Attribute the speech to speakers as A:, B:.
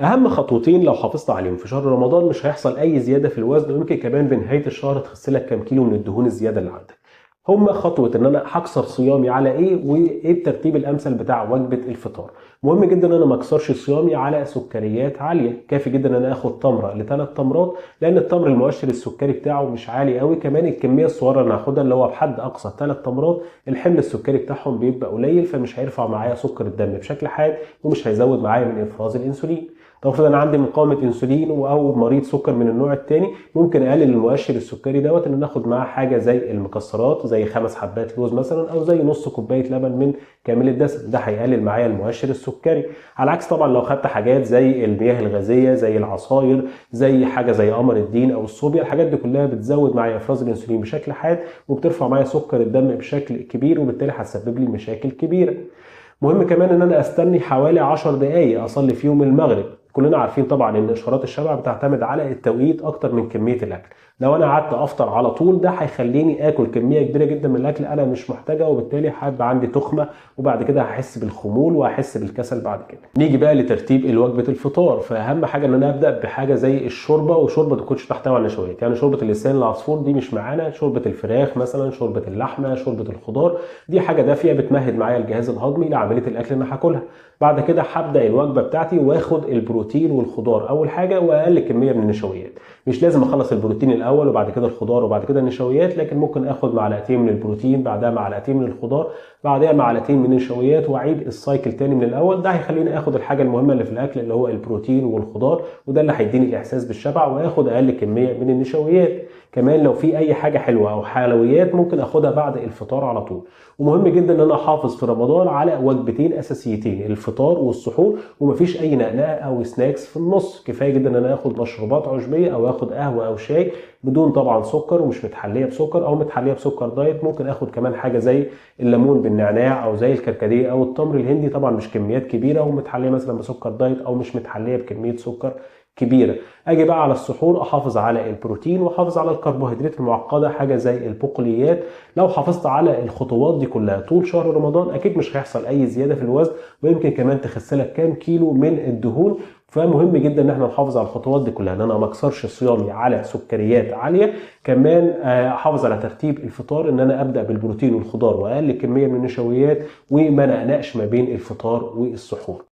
A: اهم خطوتين لو حافظت عليهم في شهر رمضان مش هيحصل اي زياده في الوزن، ويمكن كمان بنهايه الشهر تخس لك كام كيلو من الدهون الزياده اللي عندك. هما خطوه ان انا هكسر صيامي على ايه، وايه الترتيب الامثل بتاع وجبه الفطار. مهم جدا ان انا ما اكسرش صيامي على سكريات عاليه، كافي جدا ان انا اخد تمره لثلاث تمرات، لان التمر المؤشر السكري بتاعه مش عالي قوي. كمان الكميه الصغيره اللي هاخدها اللي هو بحد اقصى ثلاث تمرات، الحمل السكري بتاعهم بيبقى قليل، فمش هيرفع معايا سكر الدم بشكل حاد، ومش هيزود معايا من افراز الانسولين. طب افرض انا عندي مقاومه انسولين او مريض سكر من النوع الثاني، ممكن اقلل المؤشر السكري دوت ان ناخد معاه حاجه زي المكسرات، زي 5 حبات لوز مثلا، او زي نص كوبايه لبن من كامل الدسم. ده هيقلل معايا المؤشر السكري. على عكس طبعا لو خدت حاجات زي المياه الغازيه، زي العصاير، زي حاجه زي قمر الدين او الصوبيا، الحاجات دي كلها بتزود معايا افراز الانسولين بشكل حاد، وبترفع معايا سكر الدم بشكل كبير، وبالتالي هتسبب لي مشاكل كبيره. مهم كمان ان انا استني حوالي 10 دقائق اصلي فيهم المغرب. كلنا عارفين طبعا ان اشارات الشبع بتعتمد على التوقيت اكتر من كميه الاكل. لو انا قعدت افطر على طول، ده هيخليني اكل كميه كبيره جدا من الاكل انا مش محتاجها، وبالتالي هيبقى عندي تخمه، وبعد كده هحس بالخمول وهحس بالكسل بعد كده. نيجي بقى لترتيب وجبه الفطار. فاهم حاجه ان انا ابدا بحاجه زي الشوربه، وشوربه ما تكونش تحتوي على نشويات. يعني شوربه اللسان العصفور دي مش معانا، شوربه الفراخ مثلا، شوربه اللحمه، شوربه الخضار، دي حاجه دافيه بتمهد معايا الجهاز الهضمي لعمليه الاكل اللي انا هاكلها. بعد كده هبدا الوجبه بتاعتي واخد البروتين والخضار اول حاجه، واقل كميه من النشويات. مش لازم اخلص البروتين الاول وبعد كده الخضار وبعد كده النشويات، لكن ممكن اخد معلقتين من البروتين، بعدها معلقتين من الخضار، بعدها معلقتين من النشويات، واعيد السايكل تاني من الاول. ده هيخليني اخد الحاجه المهمه اللي في الاكل اللي هو البروتين والخضار، وده اللي هيديني الاحساس بالشبع، واخد اقل كميه من النشويات. كمان لو في اي حاجه حلوه او حلويات ممكن اخدها بعد الفطار على طول. ومهم جدا ان انا احافظ في رمضان على وجبتين اساسيتين، الفطار والسحور، ومفيش اي نقنقه او سناكس في النص. كفايه جدا ان انا اخد مشروبات عشبيه او اخد قهوه او شاي بدون طبعا سكر، ومش متحليه بسكر او متحليه بسكر دايت. ممكن اخد كمان حاجه زي الليمون بالنعناع، او زي الكركديه او التمر الهندي، طبعا مش كميات كبيره، ومتحليه مثلا بسكر دايت او مش متحليه بكميه سكر كبيره. اجي بقى على السحور احافظ على البروتين واحافظ على الكربوهيدرات المعقده، حاجه زي البقوليات. لو حافظت على الخطوات دي كلها طول شهر رمضان، اكيد مش هيحصل اي زياده في الوزن، ويمكن كمان تخس لك كام كيلو من الدهون. فمهم جدا ان احنا نحافظ على الخطوات دي كلها، ان انا ما اكسرش صيامي على سكريات عاليه. كمان احافظ على ترتيب الفطار، ان انا ابدا بالبروتين والخضار واقل كميه من النشويات، وما نقنقش ما بين الفطار والسحور.